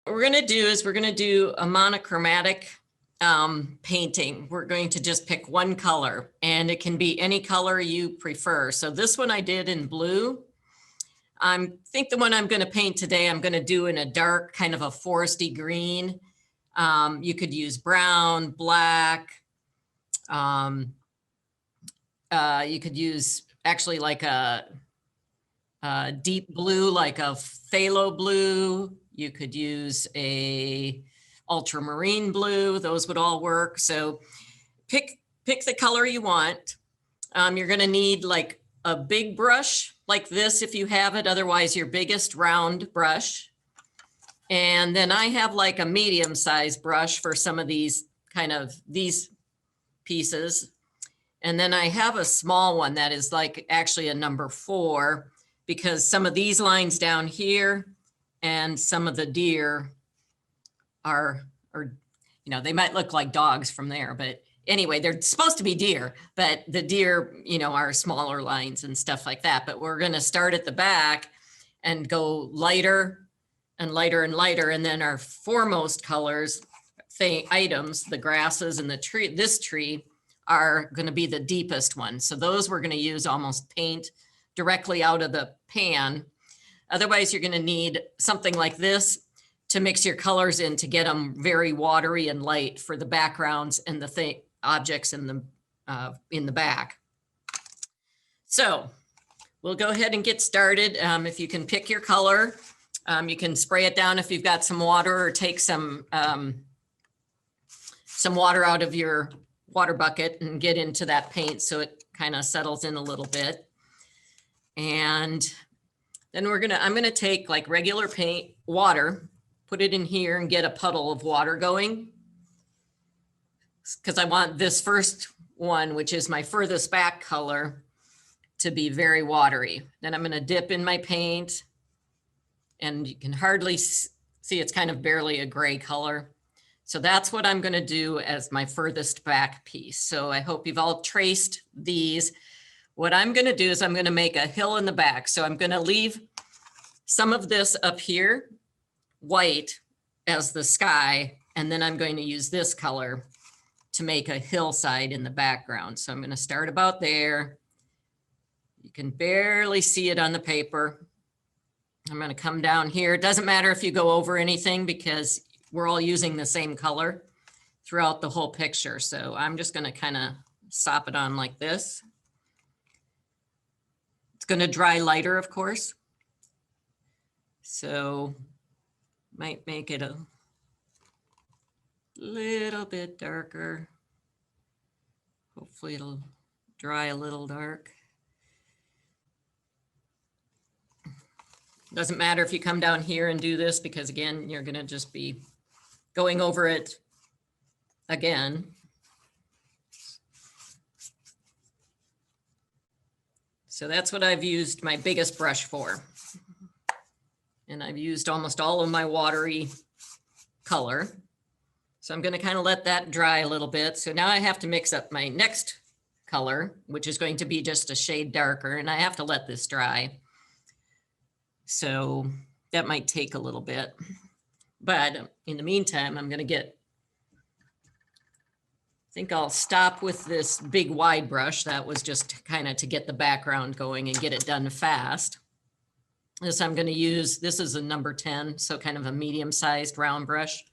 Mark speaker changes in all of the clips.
Speaker 1: What we're going to do is we're going to do a monochromatic painting. We're going to just pick one color, and it can be any color you prefer. So this one I did in blue. I think the one I'm going to paint today, I'm going to do in a dark, kind of a foresty green. You could use brown, black. You could use actually like a deep blue, like a phthalo blue. You could use a ultramarine blue. Those would all work. So pick the color you want. You're going to need like a big brush like this if you have it. Otherwise, your biggest round brush. And then I have like a medium-sized brush for some of these these pieces. And then I have a small one that is like actually a number 4, because some of these lines down here and some of the deer are, you know, they might look like dogs from there, but anyway, they're supposed to be deer, but the deer, you know, are smaller lines and stuff like that. But we're going to start at the back and go lighter and lighter and lighter. And then our foremost colors, items, the grasses and the tree, this tree are going to be the deepest ones. So those we're going to use almost paint directly out of the pan. Otherwise, you're going to need something like this to mix your colors in to get them very watery and light for the backgrounds and the objects in the back. So we'll go ahead and get started. If you can pick your color, you can spray it down if you've got some water, or take some water out of your water bucket and get into that paint so it kind of settles in a little bit. And then I'm gonna take like regular paint, water, put it in here and get a puddle of water going, because I want this first one, which is my furthest back color, to be very watery. Then I'm gonna dip in my paint, and you can hardly see, it's kind of barely a gray color. So that's what I'm gonna do as my furthest back piece. So I hope you've all traced these. What I'm going to do is I'm going to make a hill in the back. So I'm going to leave some of this up here, white, as the sky. And then I'm going to use this color to make a hillside in the background. So I'm going to start about there. You can barely see it on the paper. I'm going to come down here. It doesn't matter if you go over anything, because we're all using the same color throughout the whole picture. So I'm just going to kind of sop it on like this. It's going to dry lighter, of course. So might make it a little bit darker. Hopefully it'll dry a little dark. Doesn't matter if you come down here and do this, because again, you're going to just be going over it again. So that's what I've used my biggest brush for. And I've used almost all of my watery color. So I'm going to kind of let that dry a little bit. So now I have to mix up my next color, which is going to be just a shade darker, and I have to let this dry. So that might take a little bit. But in the meantime, I'm going to I think I'll stop with this big wide brush. That was just kind of to get the background going and get it done fast. This I'm going to use, this is a number 10, so kind of a medium-sized round brush.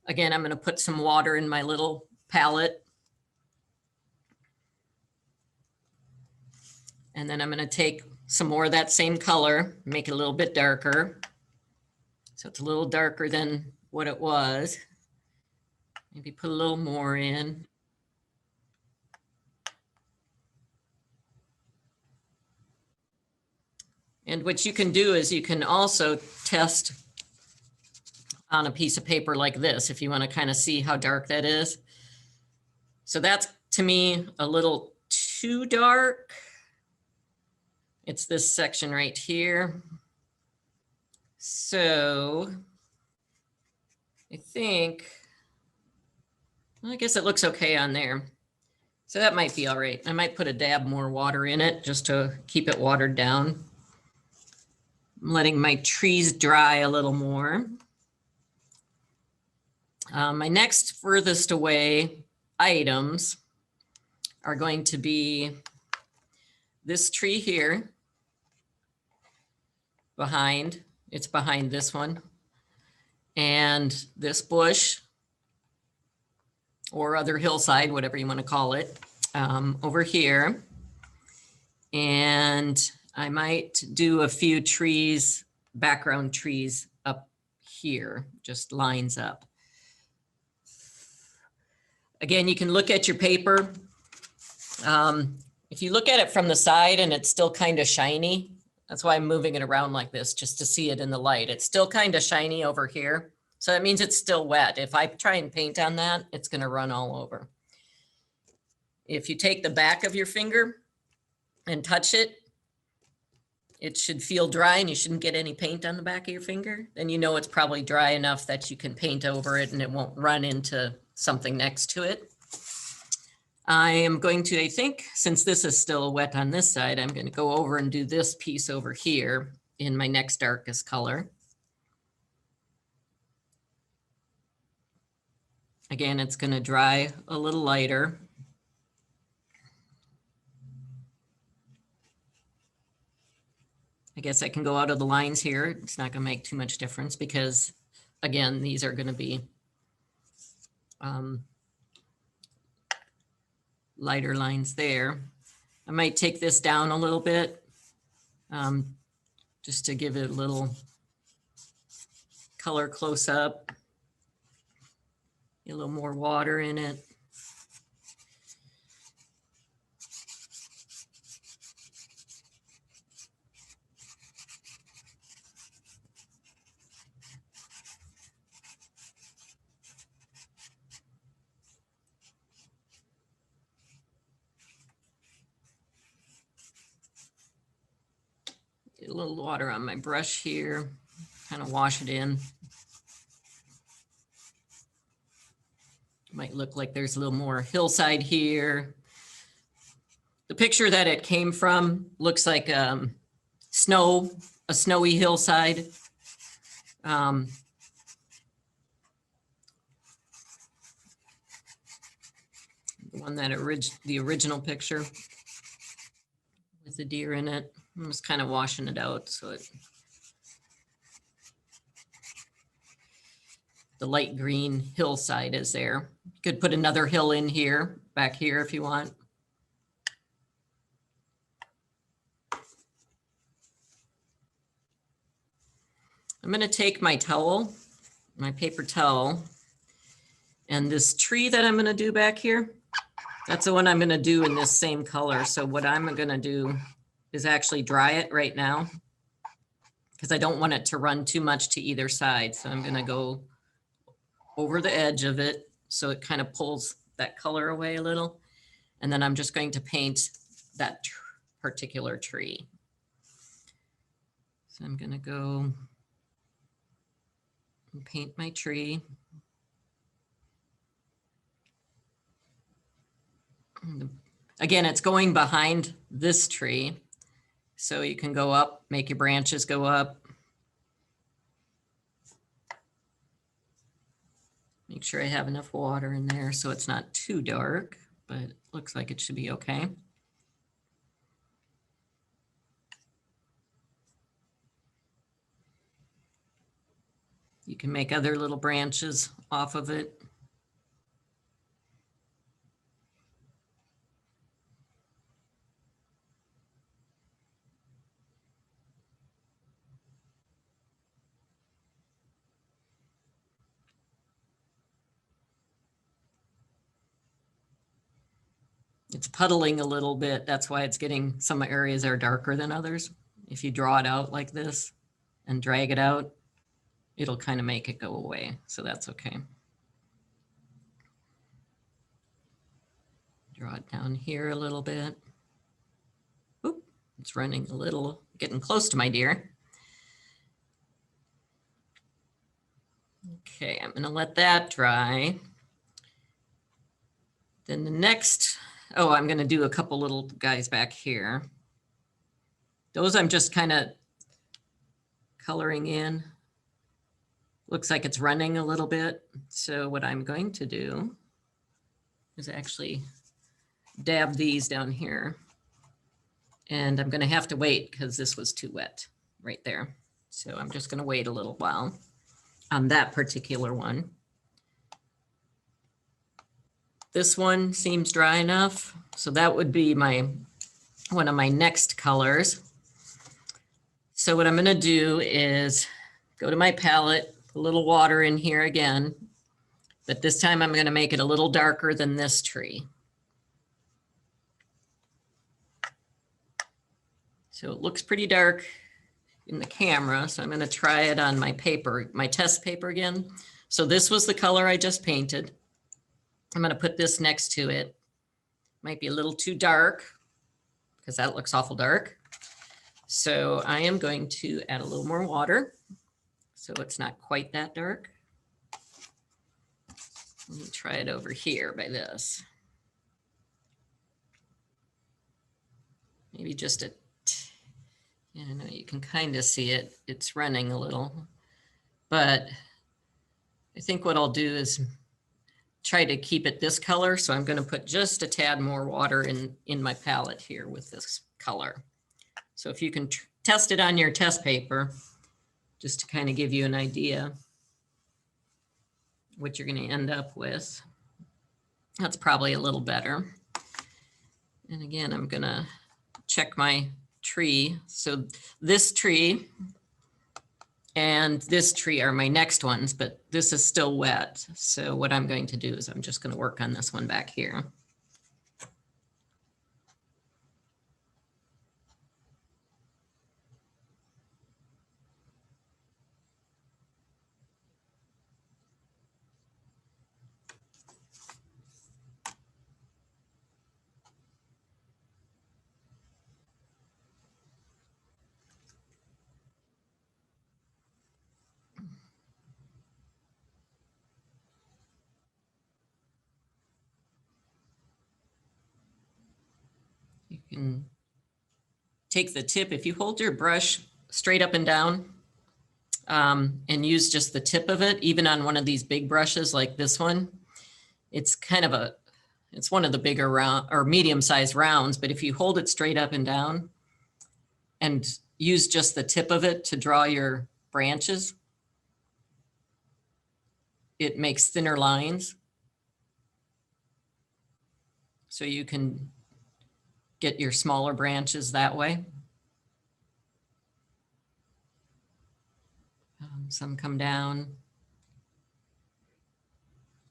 Speaker 1: Again, I'm going to put some water in my little palette. And then I'm going to take some more of that same color, make it a little bit darker. So it's a little darker than what it was. Maybe put a little more in. And what you can do is you can also test on a piece of paper like this, if you want to kind of see how dark that is. So that's, to me, a little too dark. It's this section right here. So I think, well, I guess it looks okay on there. So that might be all right. I might put a dab more water in it just to keep it watered down. I'm letting my trees dry a little more. My next furthest away items are going to be this tree here behind, it's behind this one, and this bush or other hillside, whatever you want to call it, over here. And I might do a few trees, background trees up here, just lines up. Again, you can look at your paper. If you look at it from the side and it's still kind of shiny, that's why I'm moving it around like this, just to see it in the light. It's still kind of shiny over here. So that means it's still wet. If I try and paint on that, it's going to run all over. If you take the back of your finger and touch it, it should feel dry and you shouldn't get any paint on the back of your finger. Then you know it's probably dry enough that you can paint over it and it won't run into something next to it. I am going to, I think, since this is still wet on this side, I'm going to go over and do this piece over here in my next darkest color. Again, it's going to dry a little lighter. I guess I can go out of the lines here. It's not going to make too much difference because, again, these are going to be lighter lines there. I might take this down a little bit just to give it a little color close up. A little more water in it. Get a little water on my brush here, kind of wash it in. Might look like there's a little more hillside here. The picture that it came from looks like a snowy hillside. The one that the original picture with the deer in it. I'm just kind of washing it out so the light green hillside is there. You could put another hill in here, back here if you want. I'm going to take my towel, my paper towel, and this tree that I'm going to do back here, that's the one I'm going to do in this same color. So what I'm going to do is actually dry it right now because I don't want it to run too much to either side. So I'm going to go over the edge of it so it kind of pulls that color away a little. And then I'm just going to paint that particular tree. So I'm going to go and paint my tree. Again, it's going behind this tree. So you can go up, make your branches go up. Make sure I have enough water in there so it's not too dark, but it looks like it should be okay. You can make other little branches off of it. It's puddling a little bit. That's why it's getting, some areas are darker than others. If you draw it out like this and drag it out, it'll kind of make it go away. So that's okay. Draw it down here a little bit. Oop, it's running a little, getting close to my deer. Okay, I'm gonna let that dry. Then the next, oh, I'm gonna do a couple little guys back here. Those I'm just kind of coloring in. Looks like it's running a little bit. So what I'm going to do is actually dab these down here. And I'm going to have to wait because this was too wet right there. So I'm just going to wait a little while on that particular one. This one seems dry enough. So that would be one of my next colors. So what I'm going to do is go to my palette, a little water in here again, but this time I'm going to make it a little darker than this tree. So it looks pretty dark in the camera. So I'm going to try it on my paper, my test paper again. So this was the color I just painted. I'm going to put this next to it. Might be a little too dark because that looks awful dark. So I am going to add a little more water so it's not quite that dark. Let me try it over here by this. Maybe just a, I don't know, you can kind of see it. It's running a little, but I think what I'll do is try to keep it this color. So I'm going to put just a tad more water in my palette here with this color. So if you can test it on your test paper, just to kind of give you an idea what you're going to end up with. That's probably a little better. And again, I'm going to check my tree. So this tree and this tree are my next ones, but this is still wet. So what I'm going to do is I'm just going to work on this one back here. You can take the tip, if you hold your brush straight up and down and use just the tip of it, even on one of these big brushes like this one, it's kind of it's one of the bigger round or medium-sized rounds, but if you hold it straight up and down and use just the tip of it to draw your branches, it makes thinner lines. So you can get your smaller branches that way. Some come down,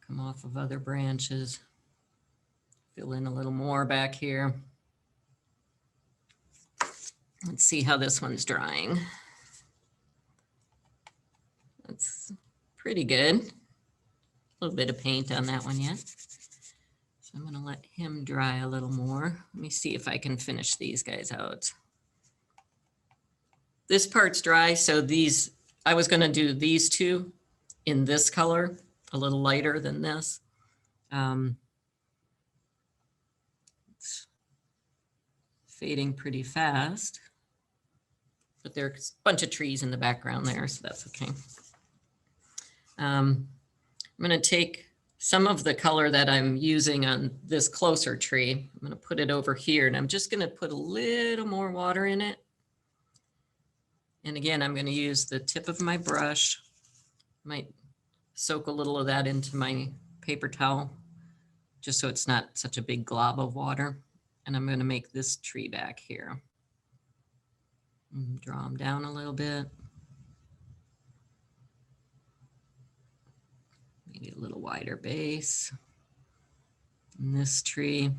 Speaker 1: come off of other branches. Fill in a little more back here. Let's see how this one's drying. That's pretty good. A little bit of paint on that one yet. So I'm going to let him dry a little more. Let me see if I can finish these guys out. This part's dry, so these, I was going to do these two in this color, a little lighter than this. It's fading pretty fast, but there's a bunch of trees in the background there, so that's okay. I'm going to take some of the color that I'm using on this closer tree. I'm going to put it over here, and I'm just going to put a little more water in it. And again, I'm going to use the tip of my brush. Might soak a little of that into my paper towel, just so it's not such a big glob of water. And I'm going to make this tree back here. And draw them down a little bit. Maybe a little wider base. And this tree.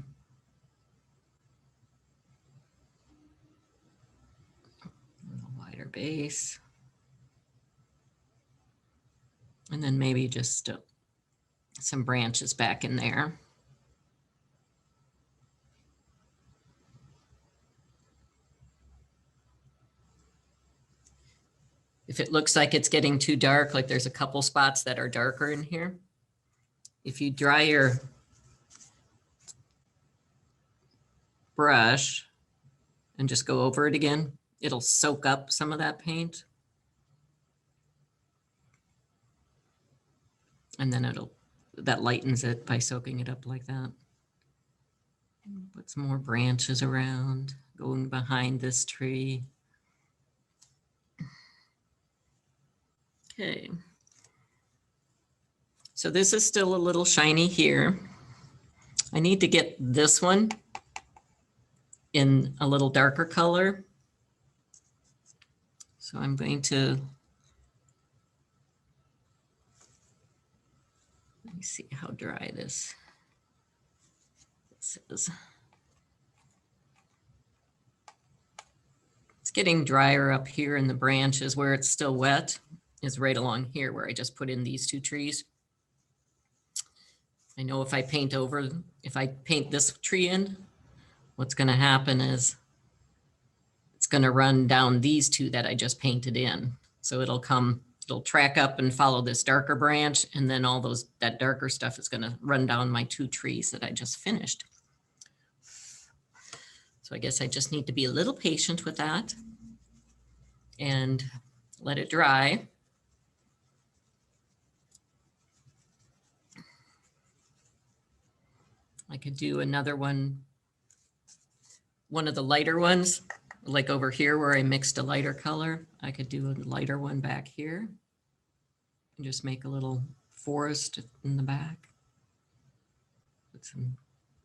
Speaker 1: A little wider base. And then maybe just some branches back in there. If it looks like it's getting too dark, like there's a couple spots that are darker in here, if you dry your brush and just go over it again, it'll soak up some of that paint. And then that lightens it by soaking it up like that. Put some more branches around, going behind this tree. Okay. So this is still a little shiny here. I need to get this one in a little darker color. So I'm going to, let me see how dry this is. It's getting drier up here in the branches where it's still wet, is right along here where I just put in these two trees. I know if I paint this tree in, what's going to happen is it's going to run down these two that I just painted in. So it'll track up and follow this darker branch, and then that darker stuff is going to run down my two trees that I just finished. So I guess I just need to be a little patient with that and let it dry. I could do another one of the lighter ones, like over here where I mixed a lighter color. I could do a lighter one back here and just make a little forest in the back. Put some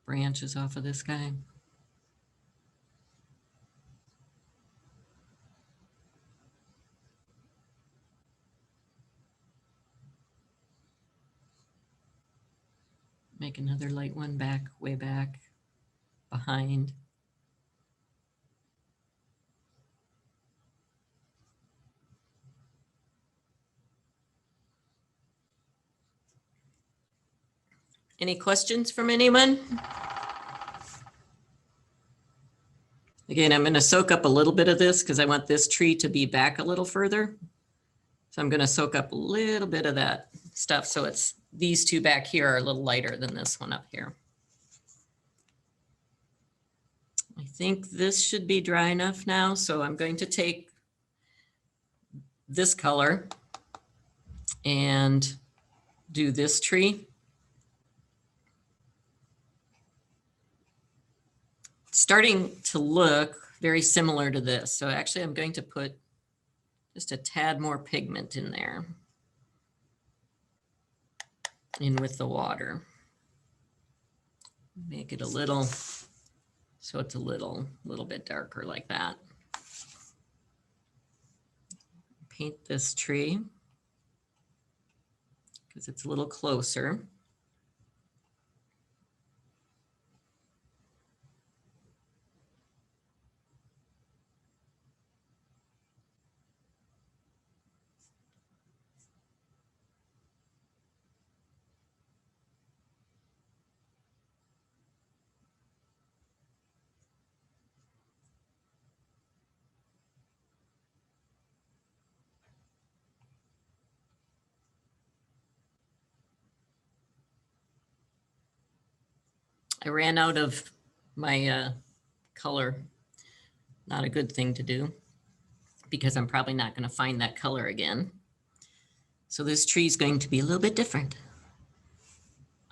Speaker 1: branches off of this guy. Make another light one back, way back behind. Any questions from anyone? Again, I'm going to soak up a little bit of this because I want this tree to be back a little further. So I'm going to soak up a little bit of that stuff. So these two back here are a little lighter than this one up here. I think this should be dry enough now. So I'm going to take this color and do this tree. Starting to look very similar to this. So actually I'm going to put just a tad more pigment in there, in with the water. Make it a little, so it's a little bit darker like that. Paint this tree because it's a little closer. I ran out of my color. Not a good thing to do because I'm probably not going to find that color again. So this tree is going to be a little bit different.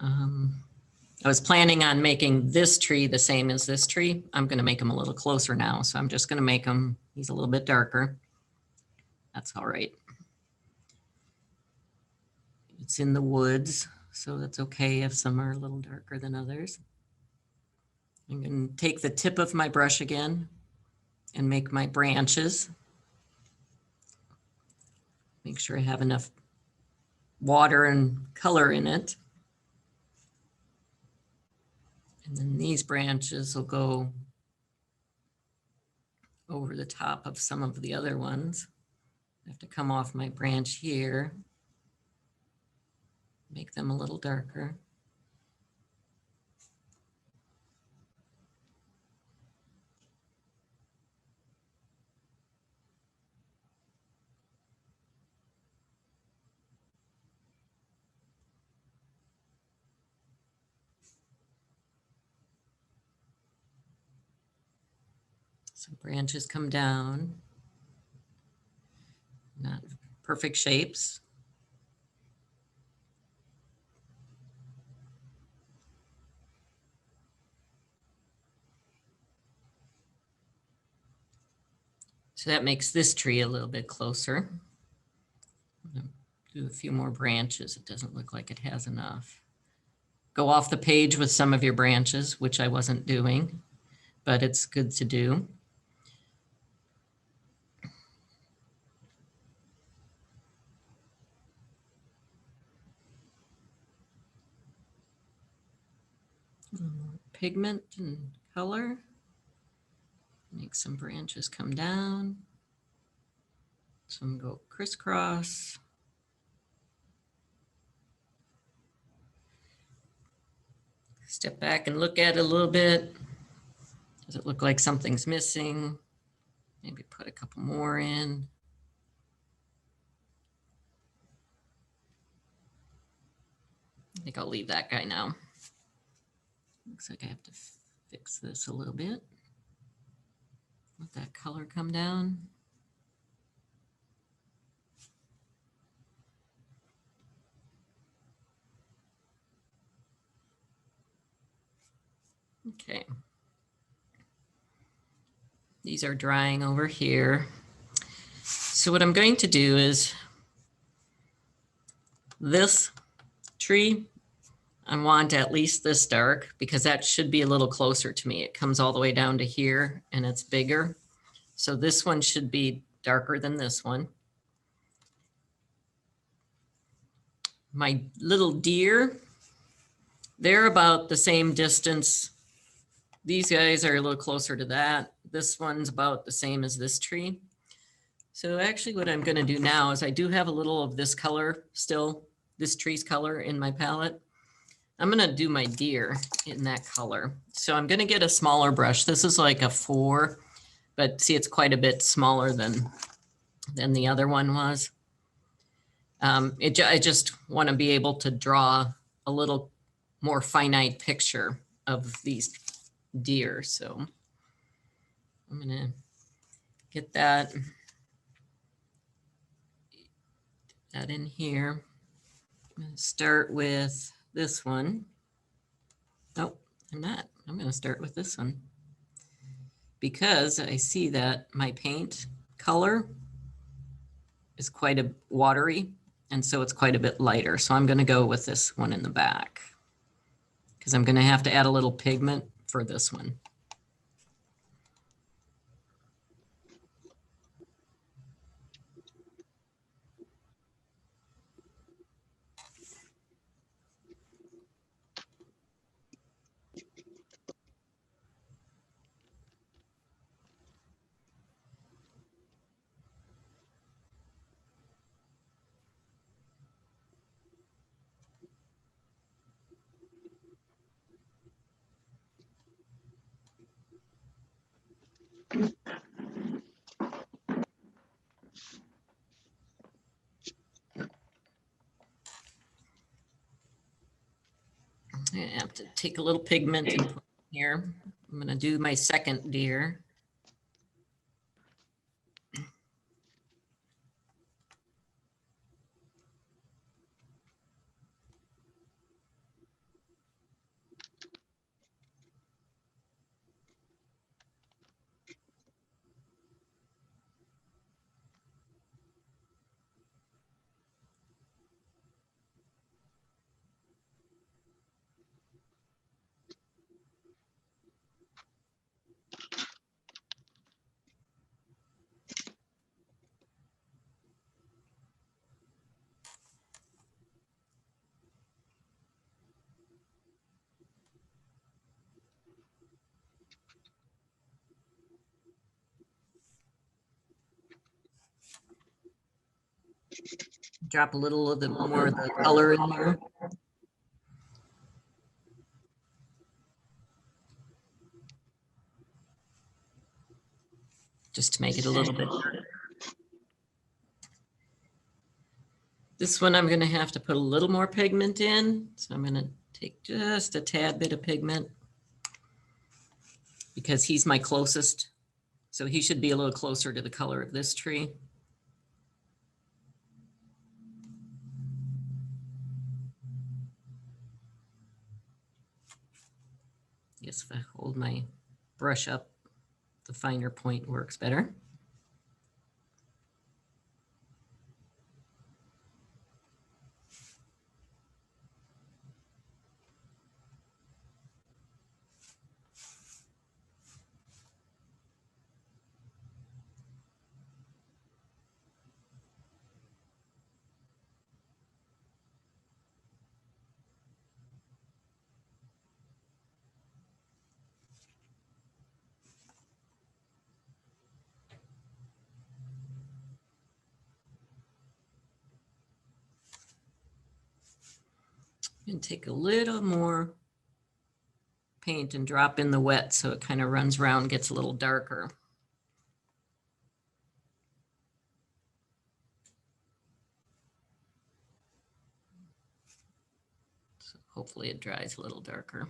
Speaker 1: I was planning on making this tree the same as this tree. I'm going to make him a little closer now. So I'm just going to make him, he's a little bit darker. That's all right. It's in the woods, so that's okay if some are a little darker than others. I'm going to take the tip of my brush again and make my branches. Make sure I have enough water and color in it. And then these branches will go over the top of some of the other ones. I have to come off my branch here, make them a little darker. Some branches come down, not perfect shapes. So that makes this tree a little bit closer. I'm gonna do a few more branches. It doesn't look like it has enough. Go off the page with some of your branches, which I wasn't doing, but it's good to do. Pigment and color. Make some branches come down. Some go crisscross. Step back and look at it a little bit. Does it look like something's missing? Maybe put a couple more in. I think I'll leave that guy now. Looks like I have to fix this a little bit. Let that color come down. Okay. These are drying over here. So what I'm going to do is this tree, I want at least this dark because that should be a little closer to me. It comes all the way down to here and it's bigger. So this one should be darker than this one. My little deer, they're about the same distance. These guys are a little closer to that. This one's about the same as this tree. So actually what I'm going to do now is I do have a little of this color still, this tree's color in my palette. I'm going to do my deer in that color. So I'm going to get a smaller brush. This is like a 4, but see, it's quite a bit smaller than the other one was. I just want to be able to draw a little more finite picture of these deer. So I'm going to get that in here. I'm going to start with this one. Nope, I'm not. I'm going to start with this one because I see that my paint color is quite a watery, and so it's quite a bit lighter. So I'm going to go with this one in the back because I'm going to have to add a little pigment for this one. I have to take a little pigment and put here. I'm going to do my second deer. Drop a little of the more of the color in here. Just to make it a little bit darker. This one I'm going to have to put a little more pigment in. So I'm going to take just a tad bit of pigment because he's my closest. So he should be a little closer to the color of this tree. Guess if I hold my brush up, the finer point works better. And take a little more paint and drop in the wet so it kind of runs around, gets a little darker. So hopefully it dries a little darker.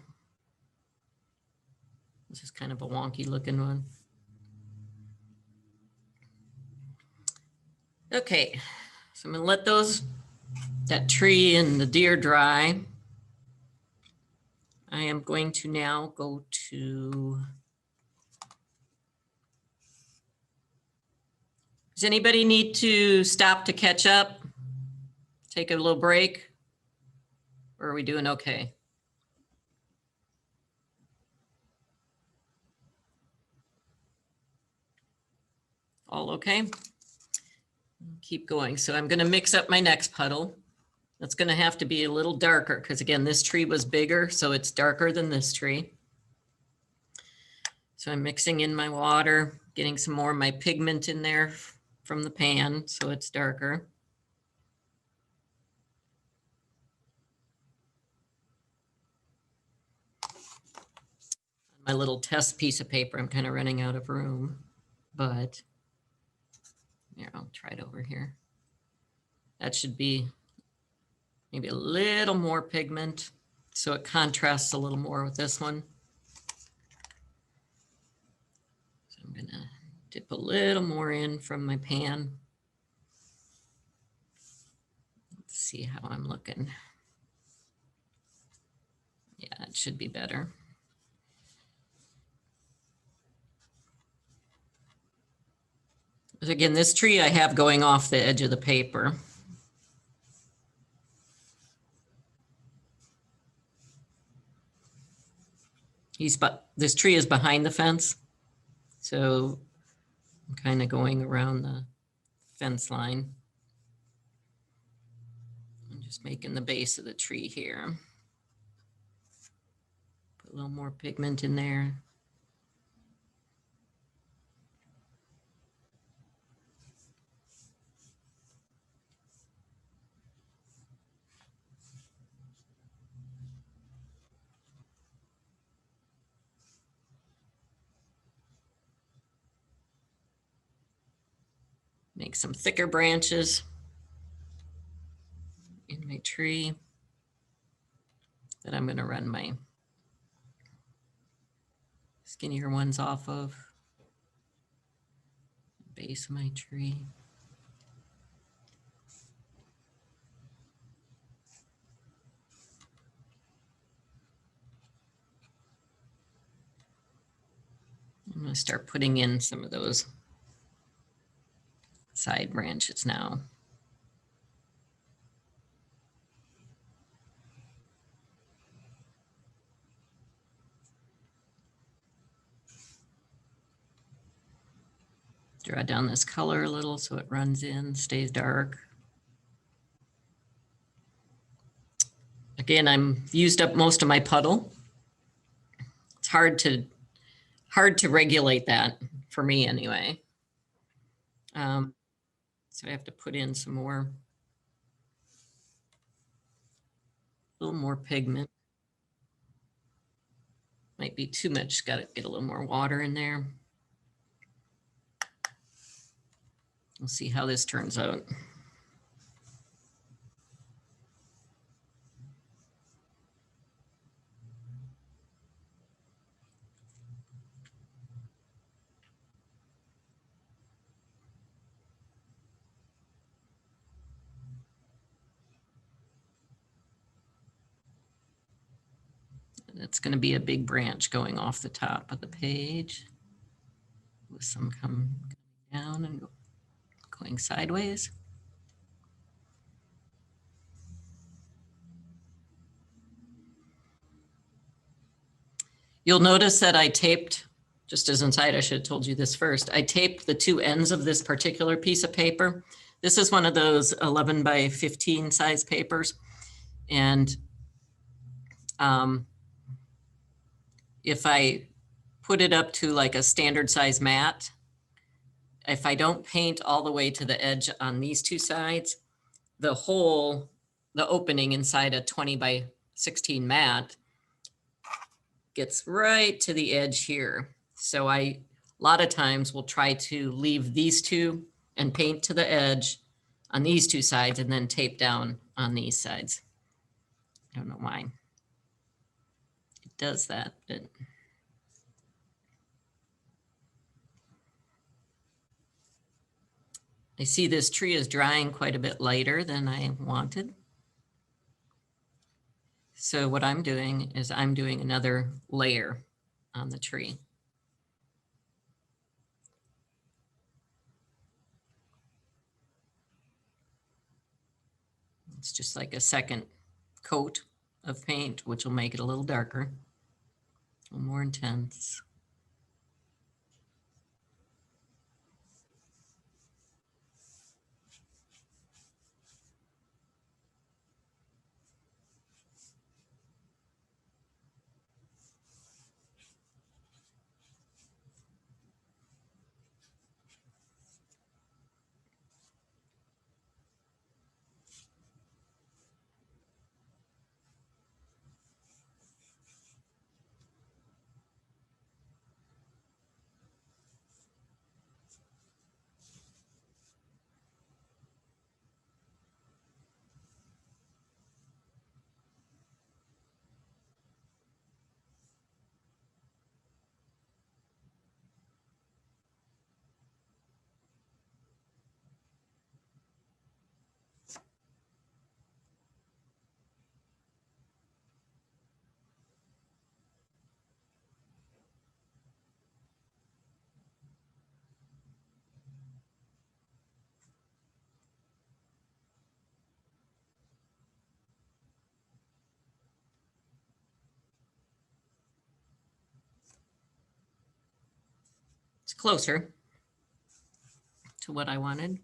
Speaker 1: This is kind of a wonky looking one. Okay, so I'm gonna let that tree and the deer dry. I am going to now go to, does anybody need to stop to catch up? Take a little break? Or are we doing okay? All okay? Keep going. So I'm going to mix up my next puddle. That's going to have to be a little darker because again, this tree was bigger, so it's darker than this tree. So I'm mixing in my water, getting some more of my pigment in there from the pan, so it's darker. My little test piece of paper, I'm kind of running out of room, but here, I'll try it over here. That should be maybe a little more pigment, so it contrasts a little more with this one. So I'm gonna dip a little more in from my pan. Let's see how I'm looking. Yeah, it should be better. But again, this tree I have going off the edge of the paper. This tree is behind the fence. So I'm kind of going around the fence line. I'm just making the base of the tree here. Put a little more pigment in there. Make some thicker branches in my tree that I'm going to run my skinnier ones off of. Base of my tree. I'm going to start putting in some of those side branches now. Draw down this color a little so it runs in, stays dark. Again, I'm used up most of my puddle. It's hard to regulate that for me anyway. So I have to put in some more, a little more pigment. Might be too much, got to get a little more water in there. We'll see how this turns out. It's going to be a big branch going off the top of the page with some coming down and going sideways. You'll notice that I taped, just as inside, I should have told you this first. I taped the two ends of this particular piece of paper. This is one of those 11 by 15 size papers. And if I put it up to like a standard size mat, if I don't paint all the way to the edge on these two sides, the opening inside a 20 by 16 matte gets right to the edge here. So a lot of times will try to leave these two and paint to the edge on these two sides and then tape down on these sides. I don't know why it does that, but I see this tree is drying quite a bit lighter than I wanted. So what I'm doing is I'm doing another layer on the tree. It's just like a second coat of paint, which will make it a little darker, a little more intense. It's closer to what I wanted.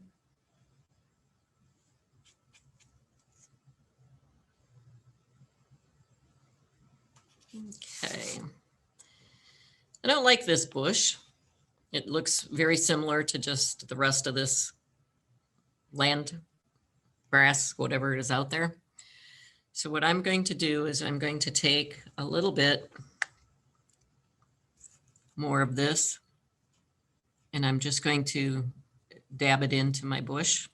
Speaker 1: Okay. I don't like this bush. It looks very similar to just the rest of this land grass, whatever it is out there. So what I'm going to do is I'm going to take a little bit more of this and I'm just going to dab it into my bush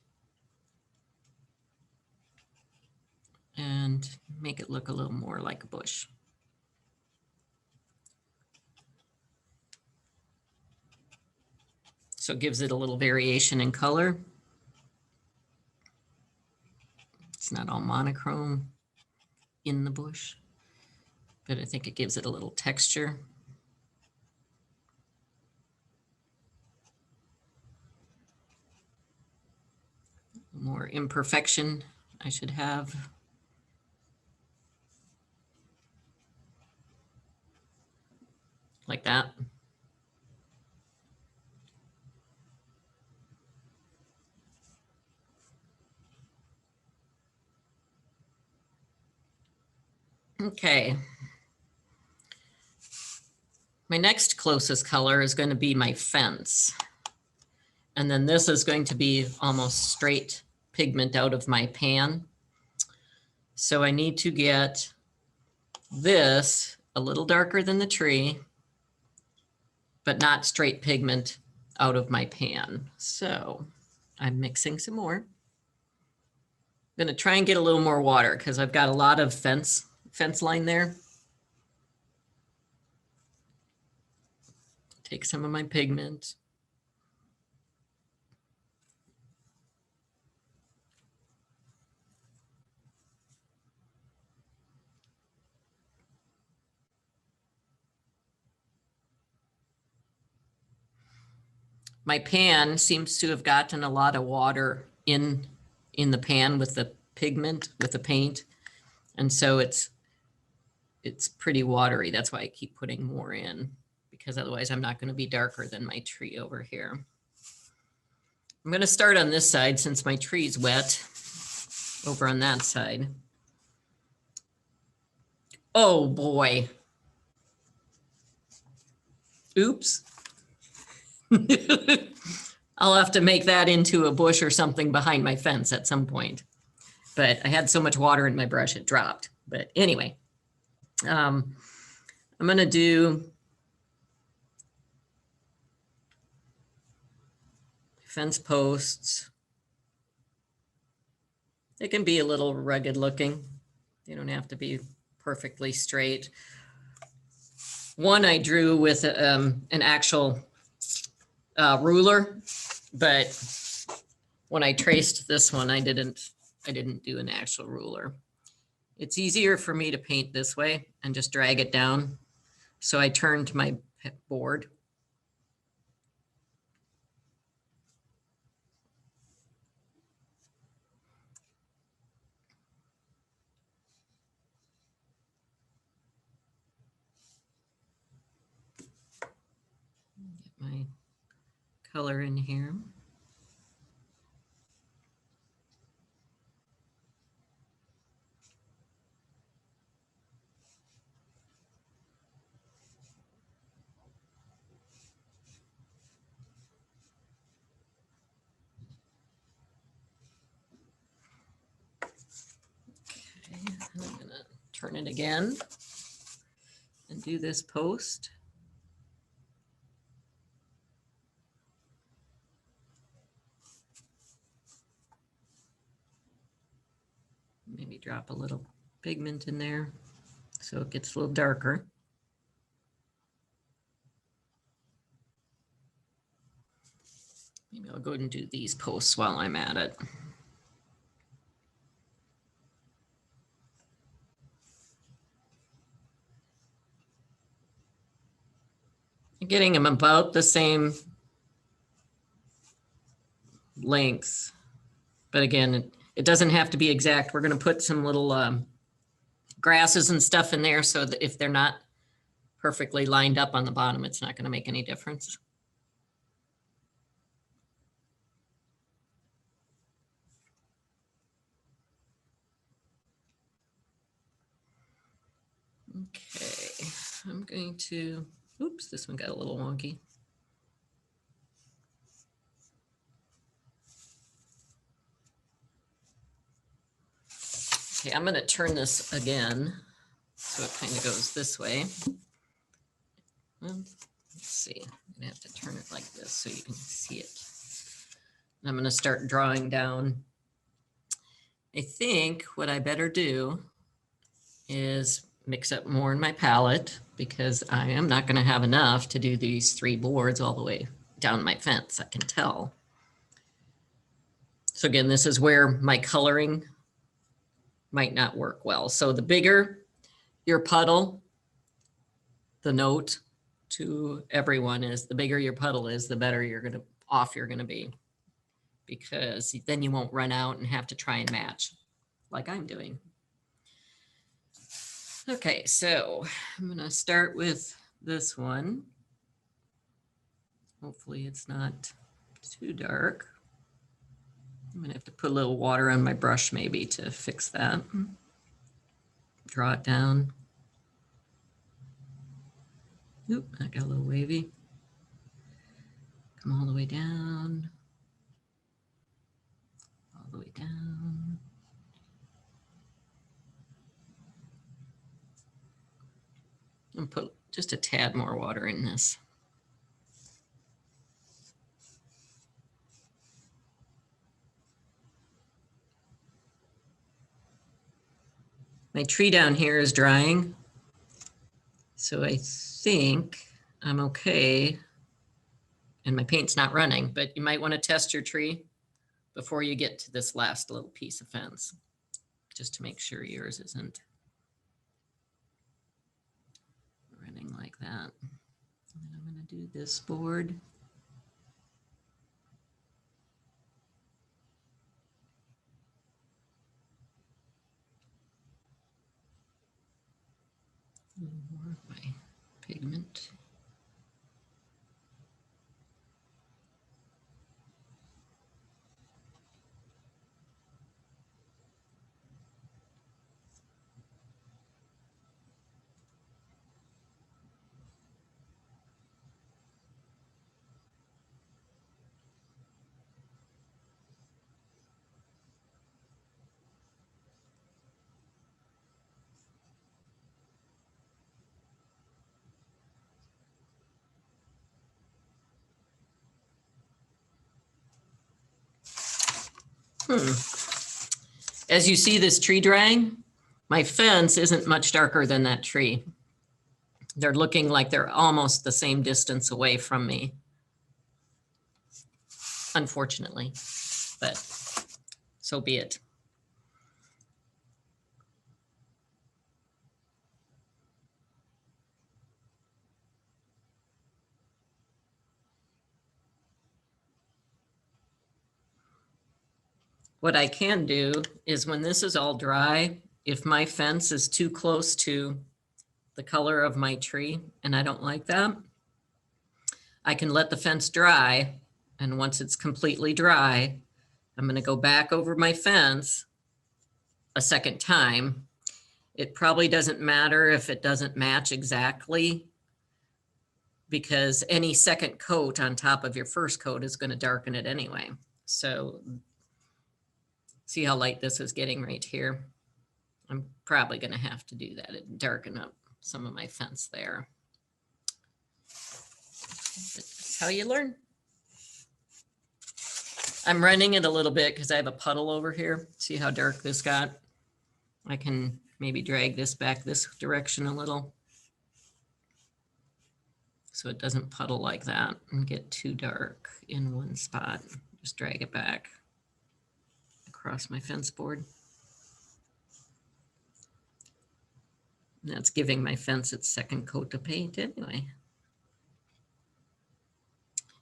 Speaker 1: and make it look a little more like a bush. So it gives it a little variation in color. It's not all monochrome in the bush, but I think it gives it a little texture. More imperfection I should have. Like that. Okay. My next closest color is going to be my fence. And then this is going to be almost straight pigment out of my pan. So I need to get this a little darker than the tree, but not straight pigment out of my pan. So I'm mixing some more. I'm going to try and get a little more water because I've got a lot of fence line there. Take some of my pigment. My pan seems to have gotten a lot of water in the pan with the pigment, with the paint. And so it's pretty watery. That's why I keep putting more in, because otherwise I'm not going to be darker than my tree over here. I'm going to start on this side since my tree's wet over on that side. Oh boy. Oops. I'll have to make that into a bush or something behind my fence at some point. But I had so much water in my brush, it dropped. But anyway, I'm going to do fence posts. It can be a little rugged looking. They don't have to be perfectly straight. One I drew with an actual ruler, but when I traced this one, I didn't do an actual ruler. It's easier for me to paint this way and just drag it down. So I turned my board. Get my color in here. Okay, I'm gonna turn it again and do this post. Maybe drop a little pigment in there so it gets a little darker. Maybe I'll go ahead and do these posts while I'm at it. Getting them about the same length, but again, it doesn't have to be exact. We're going to put some little grasses and stuff in there so that if they're not perfectly lined up on the bottom, it's not going to make any difference. Okay, I'm going to, oops, this one got a little wonky. Okay, I'm going to turn this again so it kind of goes this way. Well, let's see, I'm going to have to turn it like this so you can see it. And I'm going to start drawing down. I think what I better do is mix up more in my palette because I am not going to have enough to do these 3 boards all the way down my fence, I can tell. So again, this is where my coloring might not work well. So the bigger your puddle, the note to everyone is the bigger your puddle is, the better you're going to be, because then you won't run out and have to try and match like I'm doing. Okay, so I'm going to start with this one. Hopefully it's not too dark. I'm going to have to put a little water on my brush maybe to fix that. Draw it down. Oop, I got a little wavy. Come all the way down. All the way down. And put just a tad more water in this. My tree down here is drying, so I think I'm okay. And my paint's not running, but you might want to test your tree before you get to this last little piece of fence, just to make sure yours isn't running like that. And I'm going to do this board. A little more of my pigment. As you see this tree drying, my fence isn't much darker than that tree. They're looking like they're almost the same distance away from me, unfortunately, but so be it. What I can do is when this is all dry, if my fence is too close to the color of my tree and I don't like that, I can let the fence dry. And once it's completely dry, I'm going to go back over my fence a second time. It probably doesn't matter if it doesn't match exactly, because any second coat on top of your first coat is going to darken it anyway. So see how light this is getting right here? I'm probably going to have to do that and darken up some of my fence there. That's how you learn. I'm running it a little bit because I have a puddle over here. See how dark this got? I can maybe drag this back this direction a little so it doesn't puddle like that and get too dark in one spot. Just drag it back across my fence board. And that's giving my fence its second coat of paint anyway.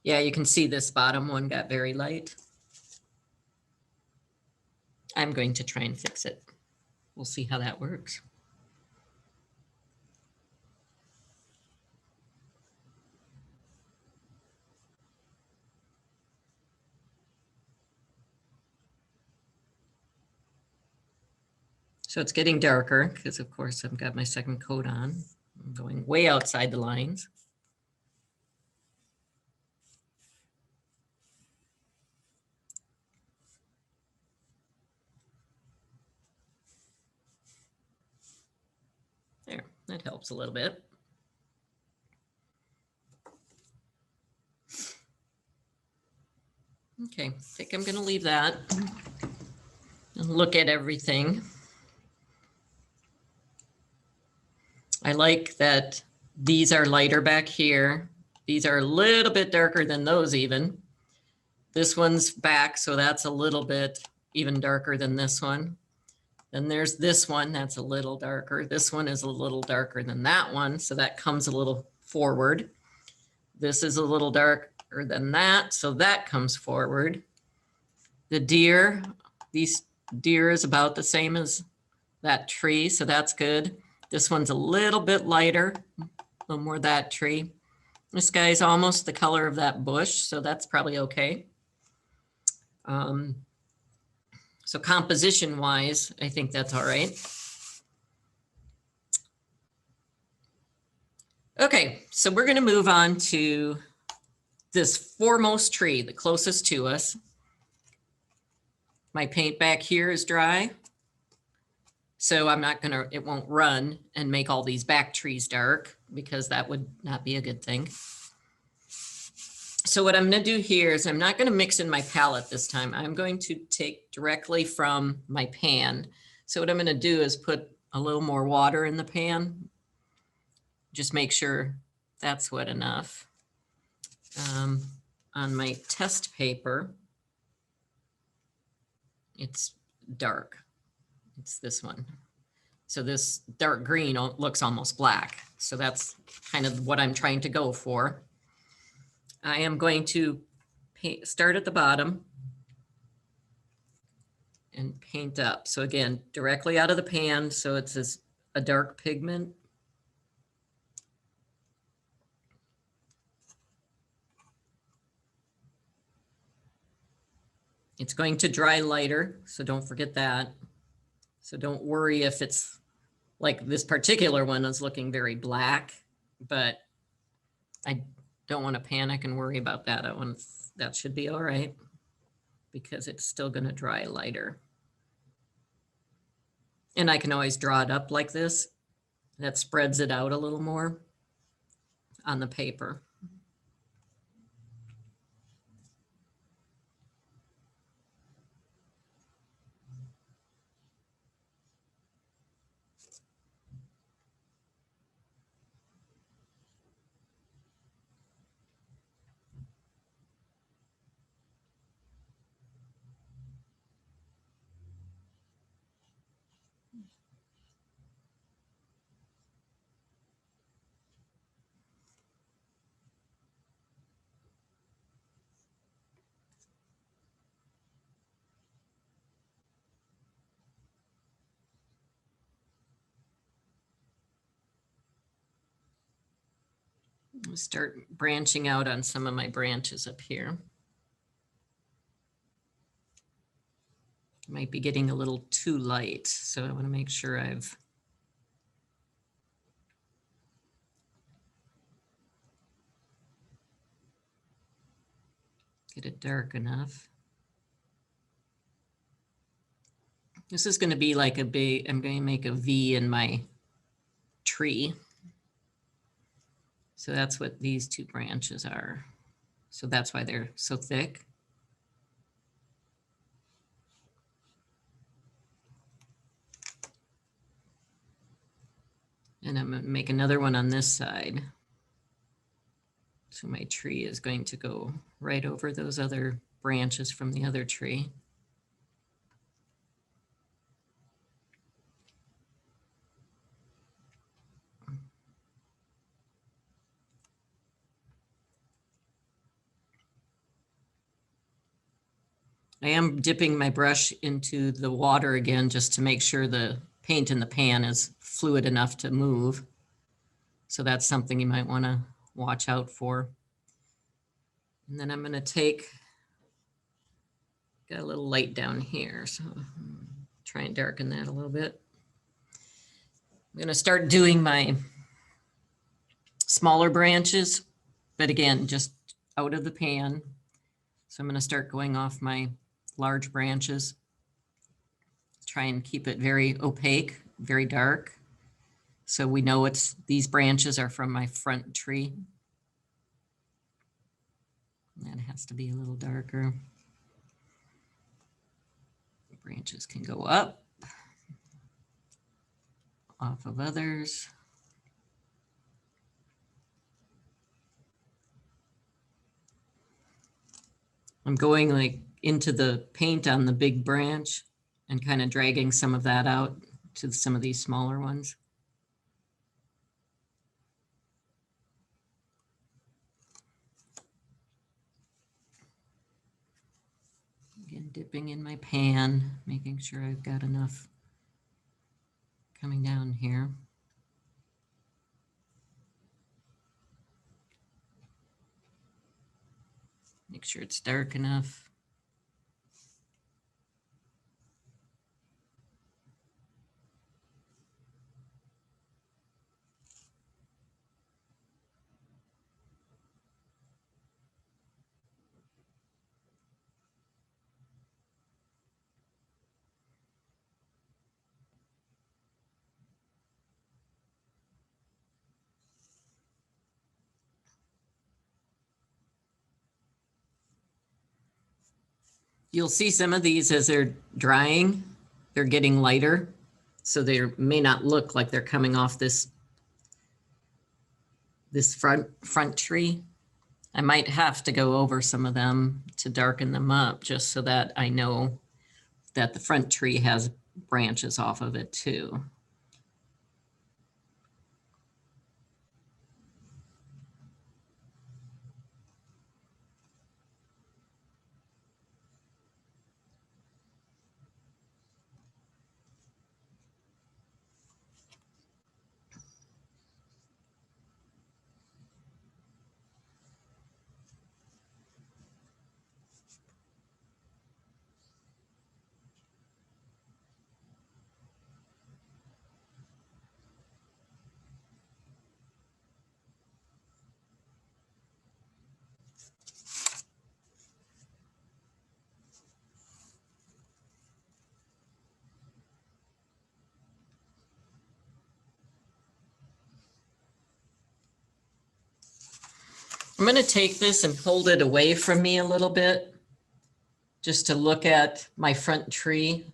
Speaker 1: Yeah, you can see this bottom one got very light. I'm going to try and fix it. We'll see how that works. So it's getting darker because of course I've got my second coat on. I'm going way outside the lines. There, that helps a little bit. Okay, I think I'm going to leave that and look at everything. I like that these are lighter back here. These are a little bit darker than those even. This one's back, so that's a little bit even darker than this one. Then there's this one that's a little darker. This one is a little darker than that one, so that comes a little forward. This is a little darker than that, so that comes forward. The deer, these deer is about the same as that tree, so that's good. This one's a little bit lighter, a little more that tree. This guy's almost the color of that bush, so that's probably okay. So composition wise, I think that's all right. Okay, so we're going to move on to this foremost tree, the closest to us. My paint back here is dry, so I'm not going to, it won't run and make all these back trees dark because that would not be a good thing. So what I'm going to do here is I'm not going to mix in my palette this time. I'm going to take directly from my pan. So what I'm going to do is put a little more water in the pan. Just make sure that's wet enough. On my test paper, it's dark. It's this one. So this dark green looks almost black. So that's kind of what I'm trying to go for. I am going to start at the bottom and paint up. So again, directly out of the pan. So it's a dark pigment. It's going to dry lighter, so don't forget that. So don't worry if it's like this particular one is looking very black, but I don't want to panic and worry about that. That should be all right because it's still going to dry lighter. And I can always draw it up like this. That spreads it out a little more on the paper. I'll start branching out on some of my branches up here. Might be getting a little too light, so I want to make sure I've get it dark enough. This is going to be like a big, I'm going to make a V in my tree. So that's what these two branches are. So that's why they're so thick. And I'm going to make another one on this side. So my tree is going to go right over those other branches from the other tree. I am dipping my brush into the water again, just to make sure the paint in the pan is fluid enough to move. So that's something you might want to watch out for. And then I'm going to take, got a little light down here, so try and darken that a little bit. I'm going to start doing my smaller branches, but again, just out of the pan. So I'm going to start going off my large branches. Try and keep it very opaque, very dark. So we know it's, these branches are from my front tree. That has to be a little darker. The branches can go up off of others. I'm going like into the paint on the big branch and kind of dragging some of that out to some of these smaller ones. Again, dipping in my pan, making sure I've got enough coming down here. Make sure it's dark enough. You'll see some of these as they're drying, they're getting lighter. So they may not look like they're coming off this front tree. I might have to go over some of them to darken them up, just so that I know that the front tree has branches off of it too. I'm going to take this and hold it away from me a little bit, just to look at my front tree.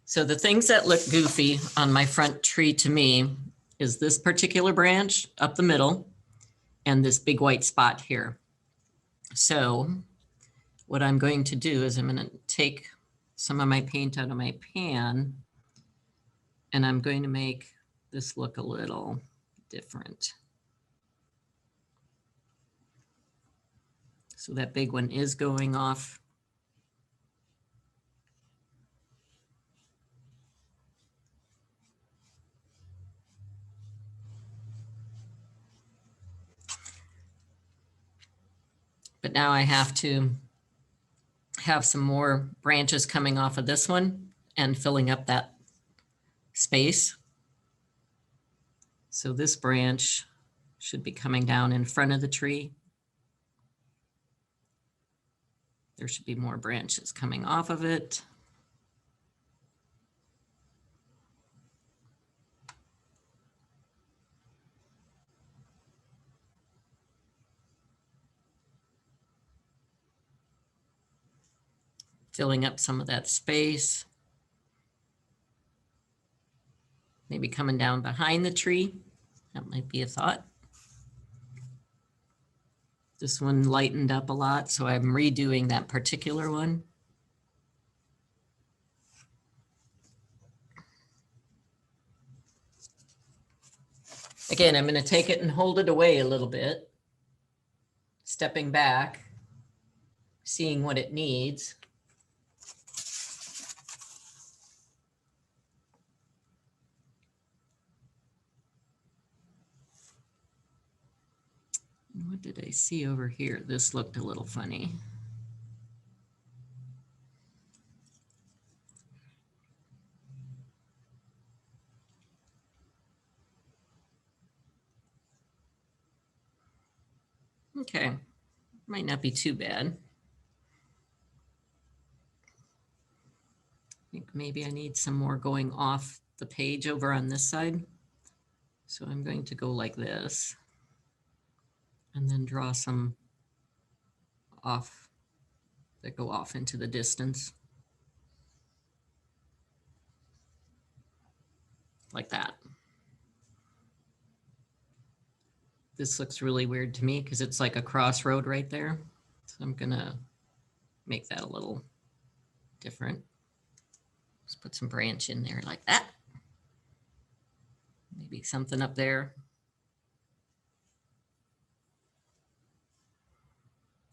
Speaker 1: So the things that look goofy on my front tree to me is this particular branch up the middle and this big white spot here. So what I'm going to do is I'm going to take some of my paint out of my pan, and I'm going to make this look a little different. So that big one is going off. But now I have to have some more branches coming off of this one and filling up that space. So this branch should be coming down in front of the tree. There should be more branches coming off of it. Filling up some of that space. Maybe coming down behind the tree. That might be a thought. This one lightened up a lot, so I'm redoing that particular one. Again, I'm going to take it and hold it away a little bit, stepping back, seeing what it needs. What did I see over here? This looked a little funny. Okay, might not be too bad. I think maybe I need some more going off the page over on this side. So I'm going to go like this and then draw some off that go off into the distance. Like that. This looks really weird to me because it's like a crossroad right there. So I'm gonna make that a little different. Just put some branch in there like that. Maybe something up there.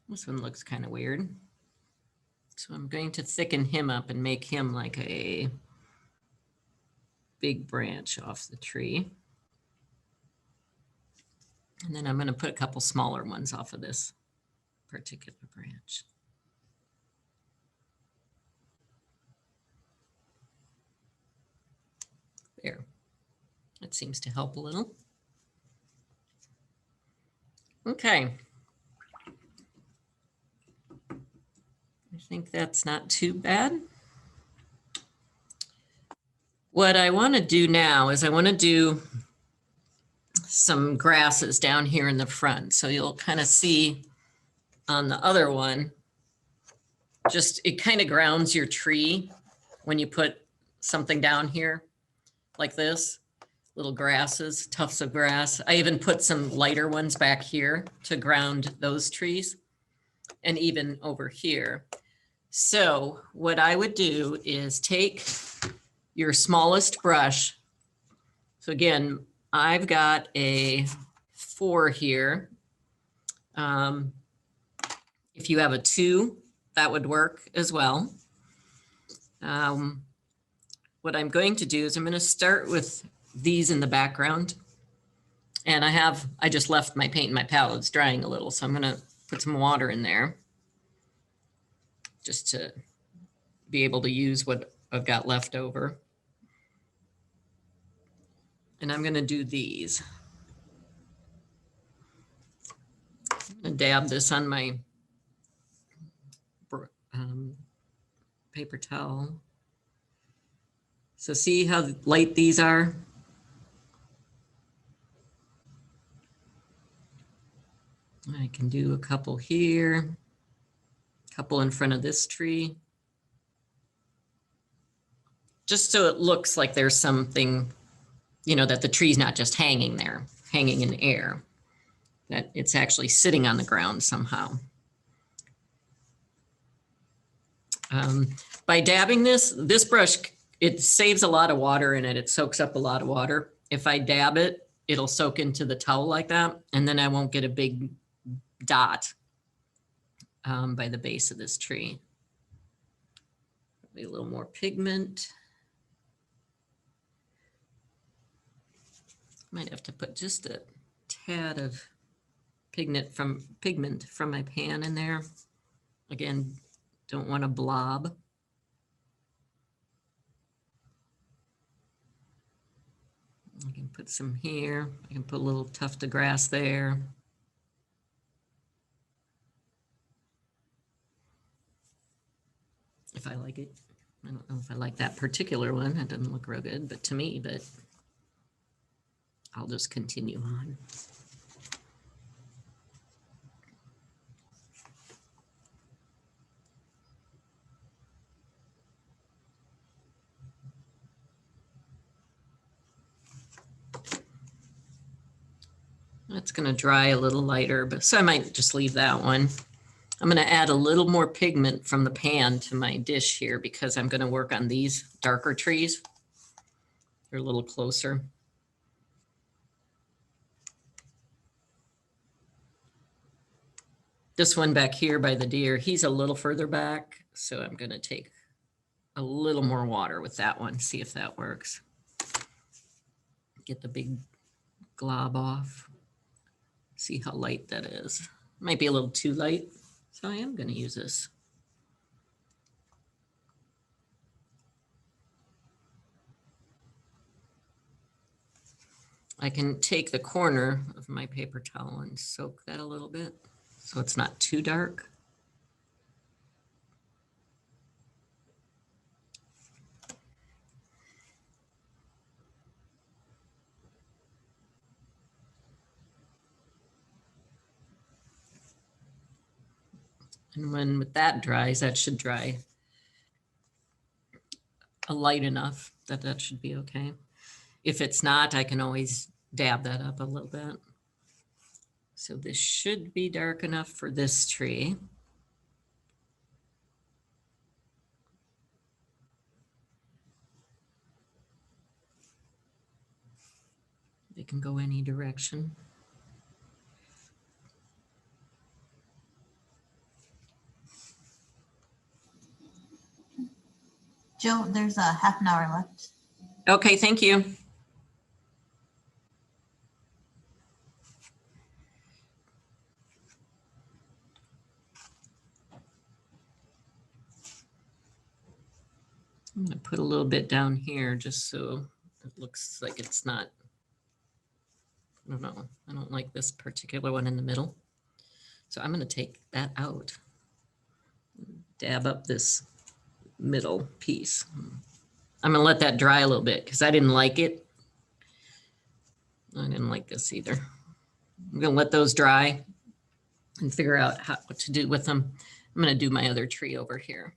Speaker 1: This one looks kind of weird. So I'm going to thicken him up and make him like a big branch off the tree. And then I'm going to put a couple smaller ones off of this particular branch. There. That seems to help a little. Okay. I think that's not too bad. What I want to do now is I want to do some grasses down here in the front. So you'll kind of see on the other one, just it kind of grounds your tree when you put something down here like this, little grasses, tufts of grass. I even put some lighter ones back here to ground those trees and even over here. So what I would do is take your smallest brush. So again, I've got a 4 here. If you have a 2, that would work as well. What I'm going to do is I'm going to start with these in the background. And I just left my paint in my palette. It's drying a little, so I'm going to put some water in there just to be able to use what I've got left over. And I'm going to do these. I'm going to dab this on my paper towel. So see how light these are? I can do a couple here, a couple in front of this tree. Just so it looks like there's something, that the tree's not just hanging there, hanging in air, that it's actually sitting on the ground somehow. By dabbing this brush, it saves a lot of water in it. It soaks up a lot of water. If I dab it, it'll soak into the towel like that, and then I won't get a big dot by the base of this tree. Maybe a little more pigment. Might have to put just a tad of pigment from my pan in there. Again, don't want a blob. I can put some here. I can put a little tuft of grass there. If I like it. I don't know if I like that particular one. It doesn't look real good, but to me, but I'll just continue on. That's going to dry a little lighter, but so I might just leave that one. I'm going to add a little more pigment from the pan to my dish here because I'm going to work on these darker trees. They're a little closer. This one back here by the deer, he's a little further back, so I'm going to take a little more water with that one, see if that works. Get the big glob off. See how light that is. Might be a little too light, so I am going to use this. I can take the corner of my paper towel and soak that a little bit so it's not too dark. And when that dries, that should dry a light enough that that should be okay. If it's not, I can always dab that up a little bit. So this should be dark enough for this tree. They can go any direction.
Speaker 2: Joe, there's a half an hour left.
Speaker 1: Okay, thank you. I'm going to put a little bit down here just so it looks like it's not, I don't know, I don't like this particular one in the middle. So I'm going to take that out, dab up this middle piece. I'm going to let that dry a little bit because I didn't like it. I didn't like this either. I'm going to let those dry and figure out what to do with them. I'm going to do my other tree over here.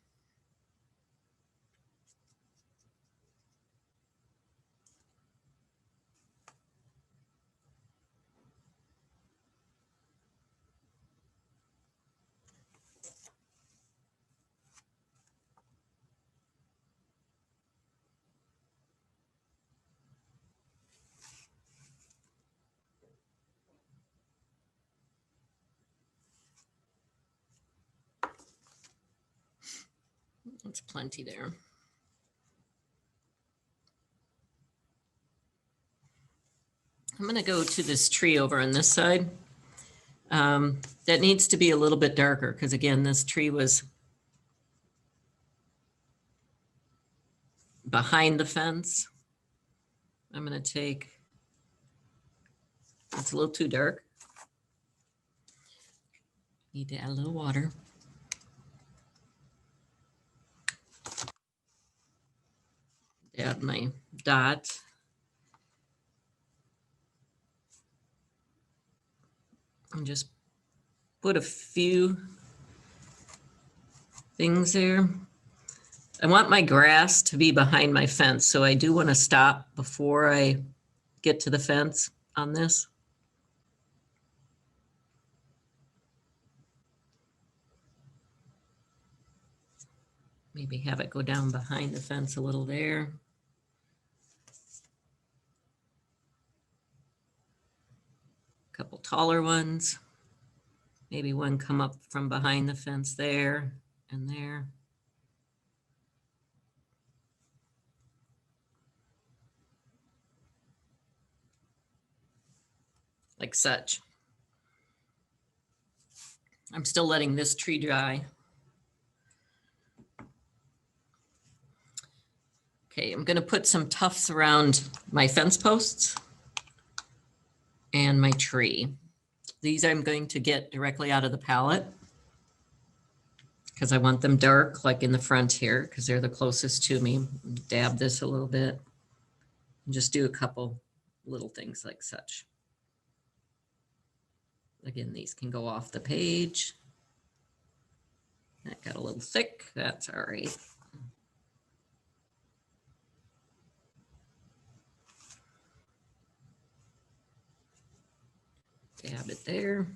Speaker 1: That's plenty there. I'm going to go to this tree over on this side. That needs to be a little bit darker because again, this tree was behind the fence. I'm going to take, it's a little too dark. Need to add a little water. Add my dot. And just put a few things there. I want my grass to be behind my fence, so I do want to stop before I get to the fence on this. Maybe have it go down behind the fence a little there. A couple taller ones. Maybe one come up from behind the fence there and there. Like such. I'm still letting this tree dry. Okay, I'm gonna put some tufts around my fence posts and my tree. These I'm going to get directly out of the palette because I want them dark, like in the front here, because they're the closest to me. Dab this a little bit and just do a couple little things like such. Again, these can go off the page. That got a little thick, that's all right. Dab it there.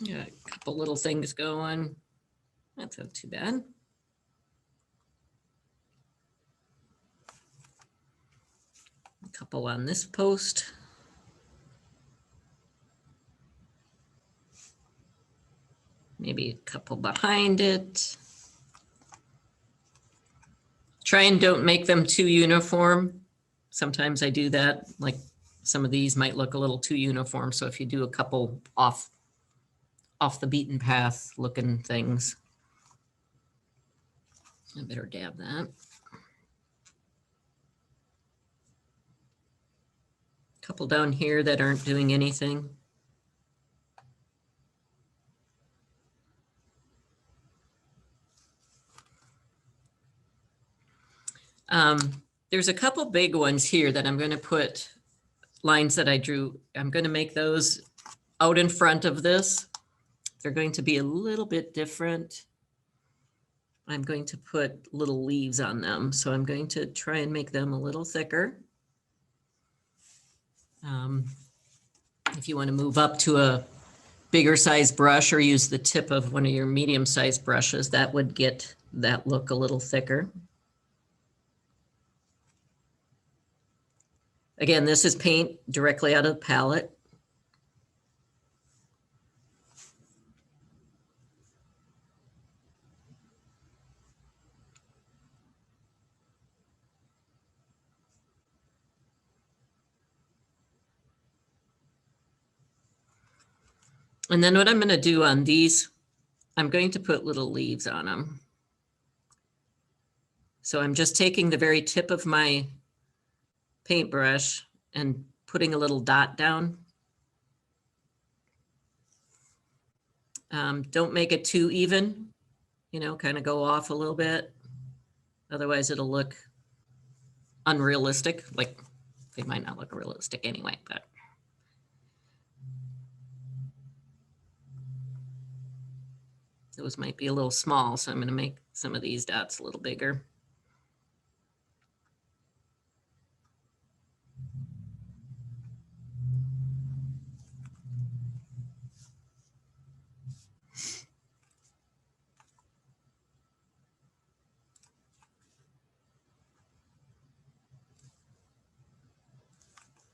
Speaker 1: Yeah, a couple little things going. That's not too bad. A couple on this post. Maybe a couple behind it. Try and don't make them too uniform. Sometimes I do that, like some of these might look a little too uniform. So if you do a couple off the beaten path looking things, I better dab that. Couple down here that aren't doing anything. There's a couple big ones here that I'm going to put lines that I drew. I'm going to make those out in front of this. They're going to be a little bit different. I'm going to put little leaves on them. So I'm going to try and make them a little thicker. If you want to move up to a bigger size brush or use the tip of one of your medium sized brushes, that would get that look a little thicker. Again, this is paint directly out of the palette. And then what I'm going to do on these, I'm going to put little leaves on them. So I'm just taking the very tip of my paintbrush and putting a little dot down. Don't make it too even, kind of go off a little bit. Otherwise it'll look unrealistic. Like they might not look realistic anyway, but. Those might be a little small, so I'm going to make some of these dots a little bigger.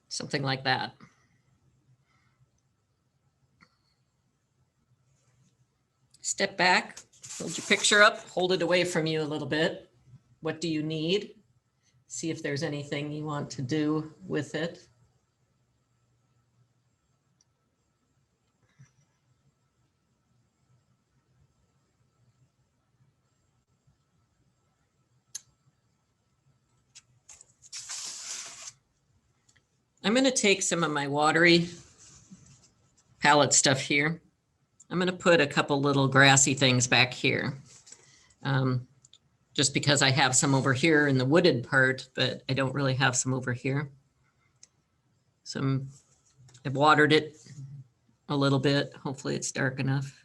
Speaker 1: Something like that. Step back, hold your picture up, hold it away from you a little bit. What do you need? See if there's anything you want to do with it. I'm going to take some of my watery palette stuff here. I'm going to put a couple little grassy things back here. Just because I have some over here in the wooded part, but I don't really have some over here. So I've watered it a little bit. Hopefully it's dark enough.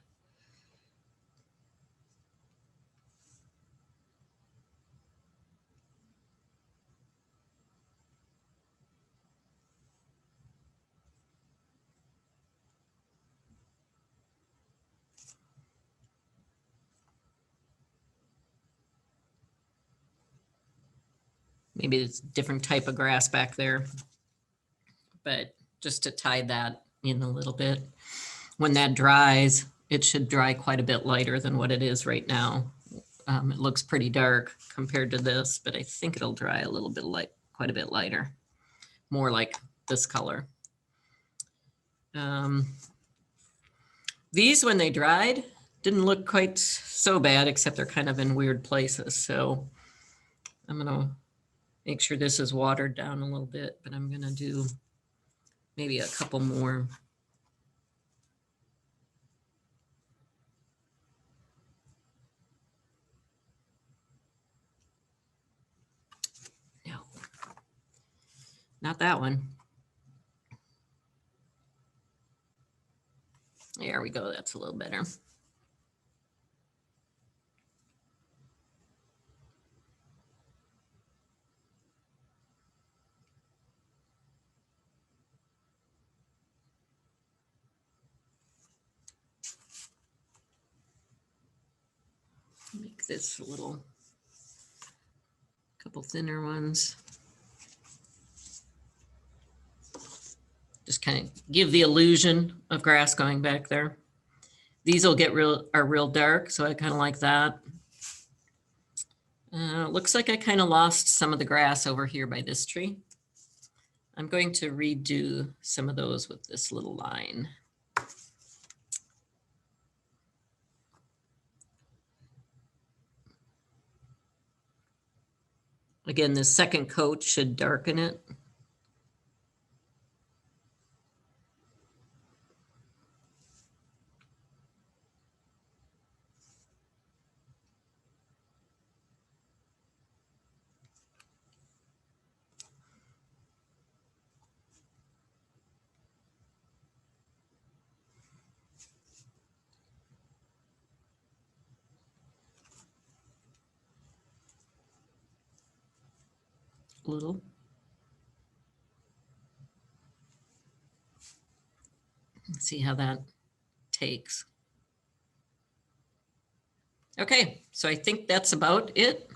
Speaker 1: Maybe it's a different type of grass back there. But just to tie that in a little bit. When that dries, it should dry quite a bit lighter than what it is right now. It looks pretty dark compared to this, but I think it'll dry a little bit light, quite a bit lighter, more like this color. These, when they dried, didn't look quite so bad, except they're kind of in weird places. So I'm gonna make sure this is watered down a little bit, but I'm gonna do maybe a couple more. No, not that one. There we go. That's a little better. Make this a little, couple thinner ones. Just kind of give the illusion of grass going back there. These will get real dark, so I kind of like that. Looks like I kind of lost some of the grass over here by this tree. I'm going to redo some of those with this little line. Again, this second coat should darken it. A little. Let's see how that takes. Okay, so I think that's about it.